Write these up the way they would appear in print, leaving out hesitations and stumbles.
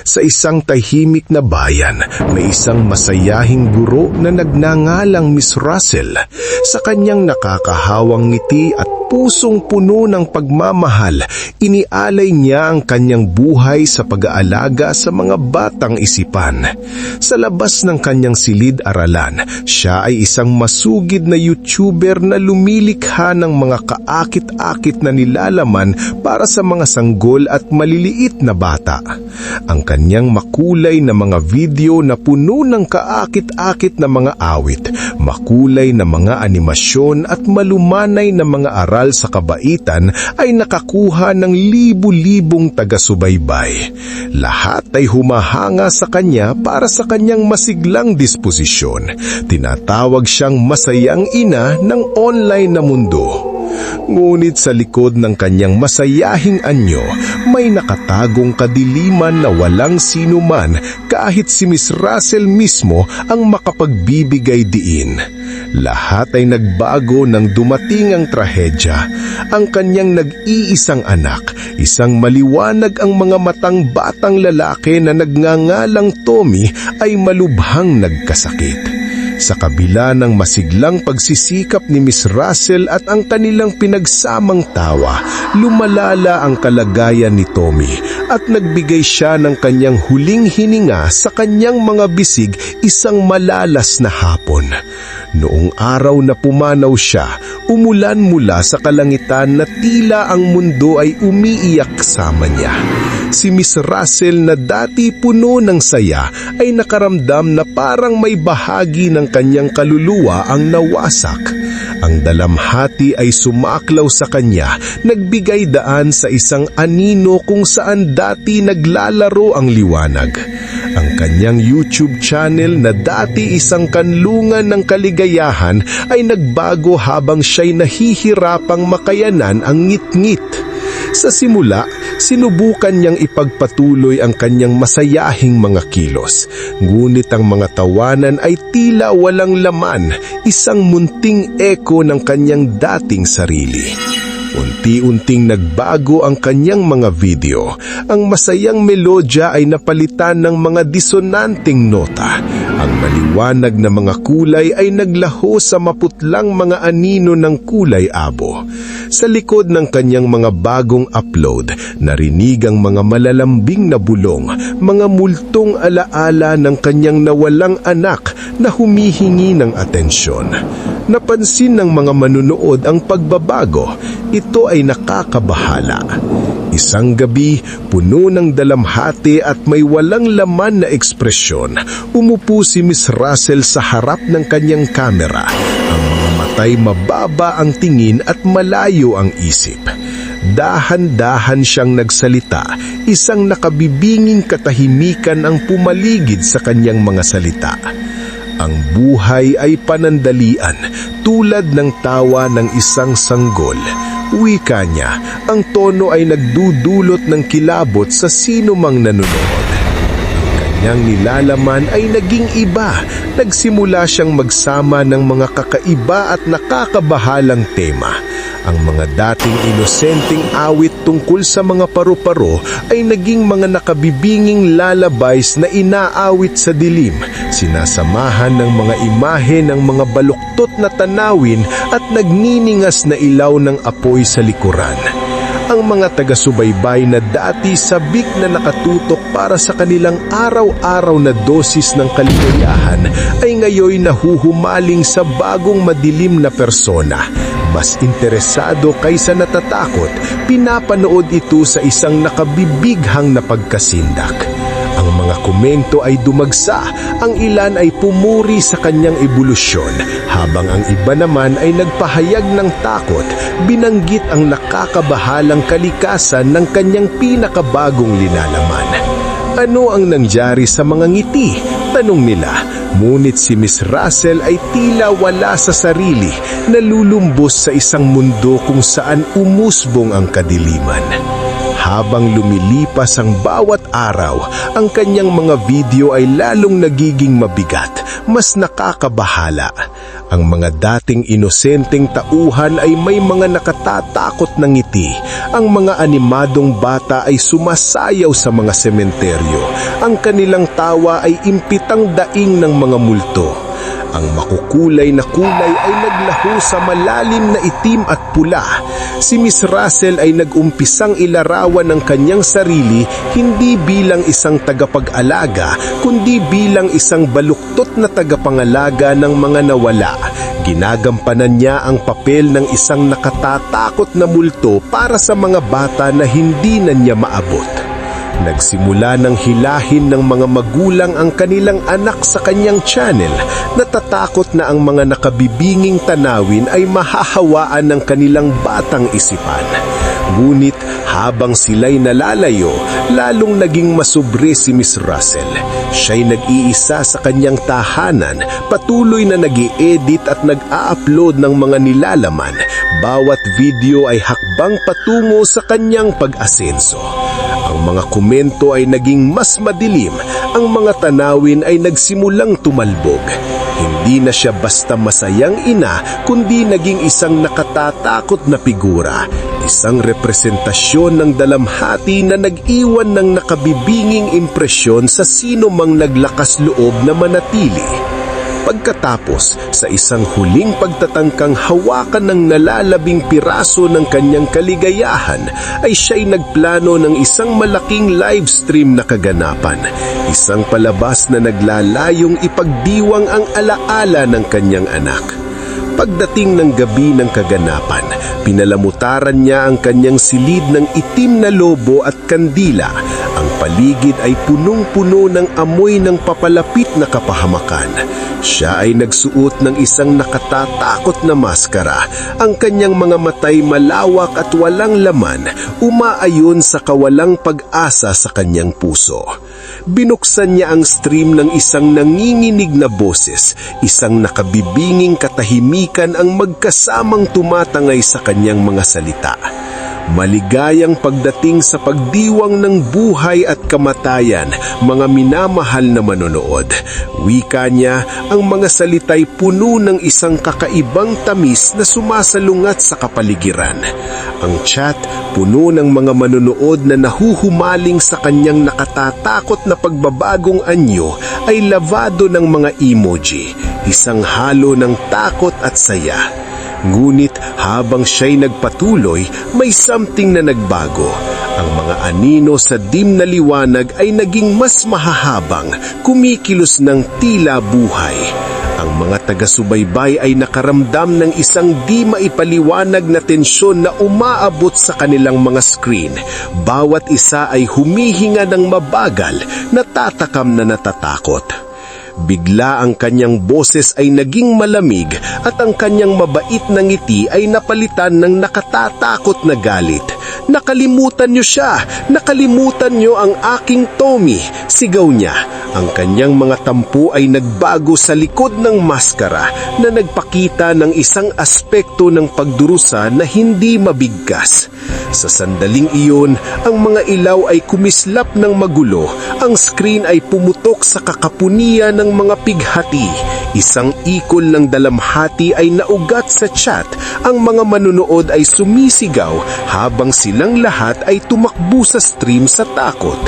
Sa isang tahimik na bayan, may isang masayahing guro na nagngangalang Miss Russell. Sa kanyang nakakahawang ngiti at pusong puno ng pagmamahal, inialay niya ang kanyang buhay sa pag-aalaga sa mga batang isipan. Sa labas ng kanyang silid-aralan, siya ay isang masugid na YouTuber na lumilikha ng mga kaakit-akit na nilalaman para sa mga sanggol at maliliit na bata. Ang kanyang makulay na mga video na puno ng kaakit-akit na mga awit, makulay na mga animasyon at malumanay na mga aral sa kabaitan ay nakakuha ng libu-libong taga-subaybay. Lahat ay humahanga sa kanya para sa kanyang masiglang disposisyon. Tinatawag siyang masayang ina ng online na mundo. Ngunit sa likod ng kanyang masayahing anyo, may nakatagong kadiliman na walang sinuman kahit si Miss Russell mismo ang makapagbibigay diin. Lahat ay nagbago nang dumating ang trahedya. Ang kanyang nag-iisang anak, isang maliwanag ang mga matang batang lalaki na nagngangalang Tommy ay malubhang nagkasakit. Sa kabila ng masiglang pagsisikap ni Miss Russell at ang kanilang pinagsamang tawa, lumalala ang kalagayan ni Tommy at nagbigay siya ng kanyang huling hininga sa kanyang mga bisig isang malalas na hapon. Noong araw na pumanaw siya, umulan mula sa kalangitan na tila ang mundo ay umiiyak sama niya. Si Miss Russell na dati puno ng saya ay nakaramdam na parang may bahagi ng kanyang kaluluwa ang nawasak. Ang dalamhati ay sumaklaw sa kanya, nagbigay daan sa isang anino kung saan dati naglalaro ang liwanag. Ang kanyang YouTube channel na dati isang kanlungan ng kaligayahan ay nagbago habang siya'y nahihirapang makayanan ang ngit-ngit. Sa simula, sinubukan niyang ipagpatuloy ang kanyang masayahing mga kilos. Ngunit ang mga tawanan ay tila walang laman, isang munting eko ng kanyang dating sarili. Unti-unting nagbago ang kanyang mga video. Ang masayang melodya ay napalitan ng mga disonanteng nota. Ang maliwanag na mga kulay ay naglaho sa maputlang mga anino ng kulay abo. Sa likod ng kanyang mga bagong upload, narinig ang mga malalambing na bulong, mga multong alaala ng kanyang nawalang anak na humihingi ng atensyon. Napansin ng mga manunood ang pagbabago. Ito ay nakakabahala. Isang gabi, puno ng dalamhati at may walang laman na ekspresyon, umupo si Miss Russell sa harap ng kanyang kamera. Ang mga matay mababa ang tingin at malayo ang isip. Dahan-dahan siyang nagsalita, isang nakabibinging katahimikan ang pumaligid sa kanyang mga salita. Ang buhay ay panandalian, tulad ng tawa ng isang sanggol. Wika niya, ang tono ay nagdudulot ng kilabot sa sino mang nanonood. Ang kanyang nilalaman ay naging iba. Nagsimula siyang magsama ng mga kakaiba at nakakabahalang tema. Ang mga dating inosenteng awit tungkol sa mga paru-paro ay naging mga nakabibinging lullabies na inaawit sa dilim, sinasamahan ng mga imahe ng mga baluktot na tanawin at nagniningas na ilaw ng apoy sa likuran. Ang mga taga-subaybay na dati sabik na nakatutok para sa kanilang araw-araw na dosis ng kaligayahan ay ngayoy nahuhumaling sa bagong madilim na persona. Mas interesado kaysa natatakot, pinapanood ito sa isang nakabibighang na pagkasindak. Ang mga komento ay dumagsa, ang ilan ay pumuri sa kanyang ebolusyon, habang ang iba naman ay nagpahayag ng takot, binanggit ang nakakabahalang kalikasan ng kanyang pinakabagong linalaman. Ano ang nangyari sa mga ngiti? Tanong nila. Ngunit si Miss Russell ay tila wala sa sarili, nalulumbos sa isang mundo kung saan umusbong ang kadiliman. Habang lumilipas ang bawat araw, ang kanyang mga video ay lalong nagiging mabigat, mas nakakabahala. Ang mga dating inosenteng tauhan ay may mga nakatatakot na ngiti. Ang mga animadong bata ay sumasayaw sa mga sementeryo. Ang kanilang tawa ay impitang daing ng mga multo. Ang makukulay na kulay ay naglaho sa malalim na itim at pula. Si Miss Russell ay nag-umpisang ilarawan ng kanyang sarili hindi bilang isang tagapag-alaga, kundi bilang isang baluktot na tagapangalaga ng mga nawala. Ginagampanan niya ang papel ng isang nakatatakot na multo para sa mga bata na hindi na niya maabot. Nagsimula ng hilahin ng mga magulang ang kanilang anak sa kanyang channel. Natatakot na ang mga nakabibinging tanawin ay mahahawaan ng kanilang batang isipan. Ngunit habang sila'y nalalayo, lalong naging masubre si Miss Russell. Siya'y nag-iisa sa kanyang tahanan, patuloy na nag-i-edit at nag-a-upload ng mga nilalaman. Bawat video ay hakbang patungo sa kanyang pag-asenso. Ang mga komento ay naging mas madilim, ang mga tanawin ay nagsimulang tumalbog. Hindi na siya basta masayang ina, kundi naging isang nakatatakot na figura, isang representasyon ng dalamhati na nag-iwan ng nakabibinging impresyon sa sino mang naglakas loob na manatili. Pagkatapos, sa isang huling pagtatangkang hawakan ng nalalabing piraso ng kanyang kaligayahan, ay siya'y nagplano ng isang malaking live stream na kaganapan. Isang palabas na naglalayong ipagdiwang ang alaala ng kanyang anak. Pagdating ng gabi ng kaganapan, pinalamutaran niya ang kanyang silid ng itim na lobo at kandila. Ang paligid ay punong-puno ng amoy ng papalapit na kapahamakan. Siya ay nagsuot ng isang nakatatakot na maskara. Ang kanyang mga matay malawak at walang laman, umaayon sa kawalang pag-asa sa kanyang puso. Binuksan niya ang stream ng isang nanginginig na boses, isang nakabibinging katahimikan ang magkasamang tumatangay sa kanyang mga salita. Maligayang pagdating sa pagdiwang ng buhay at kamatayan, mga minamahal na manonood. Wika niya, ang mga salita'y puno ng isang kakaibang tamis na sumasalungat sa kapaligiran. Ang chat, puno ng mga manonood na nahuhumaling sa kanyang nakatatakot na pagbabagong anyo, ay lavado ng mga emoji, isang halo ng takot at saya. Ngunit habang siya'y nagpatuloy, may something na nagbago. Ang mga anino sa dim na liwanag ay naging mas mahahabang, kumikilos ng tila buhay. Ang mga taga-subaybay ay nakaramdam ng isang di maipaliwanag na tensyon na umaabot sa kanilang mga screen. Bawat isa ay humihinga ng mabagal, natatakam na natatakot. Bigla ang kanyang boses ay naging malamig at ang kanyang mabait na ngiti ay napalitan ng nakatatakot na galit. "Nakalimutan niyo siya! Nakalimutan niyo ang aking Tommy!" sigaw niya. Ang kanyang mga tampo ay nagbago sa likod ng maskara na nagpakita ng isang aspekto ng pagdurusa na hindi mabigkas. Sa sandaling iyon, ang mga ilaw ay kumislap ng magulo. Ang screen ay pumutok sa kakapunian ng mga pighati. Isang ikol ng dalamhati ay naugat sa chat. Ang mga manunood ay sumisigaw habang silang lahat ay tumakbo sa stream sa takot.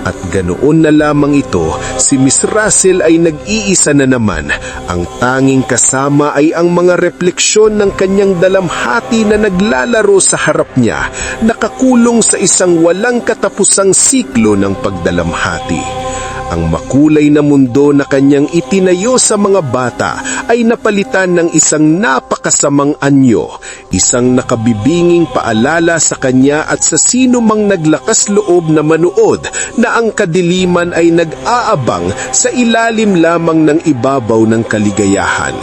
At ganoon na lamang ito, si Miss Russell ay nag-iisa na naman. Ang tanging kasama ay ang mga refleksyon ng kanyang dalamhati na naglalaro sa harap niya, nakakulong sa isang walang katapusang siklo ng pagdalamhati. Ang makulay na mundo na kanyang itinayo sa mga bata ay napalitan ng isang napakasamang anyo, isang nakabibinging paalala sa kanya at sa sino mang naglakas loob na manood na ang kadiliman ay nag-aabang sa ilalim lamang ng ibabaw ng kaligayahan.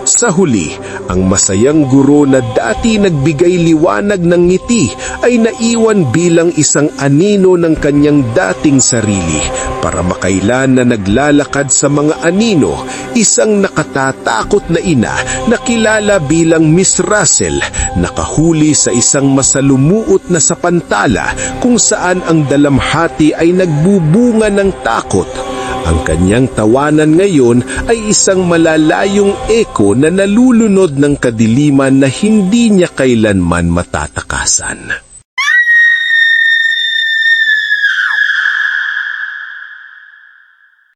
Sa huli, ang masayang guro na dati nagbigay liwanag ng ngiti ay naiwan bilang isang anino ng kanyang dating sarili, Para makailan na naglalakad sa mga anino, isang nakatatakot na ina na kilala bilang Miss Russell nakahuli sa isang masalumuot na sapantala kung saan ang dalamhati ay nagbubunga ng takot. Ang kanyang tawanan ngayon ay isang malalayong eko na nalulunod ng kadiliman na hindi niya kailanman matatakasan.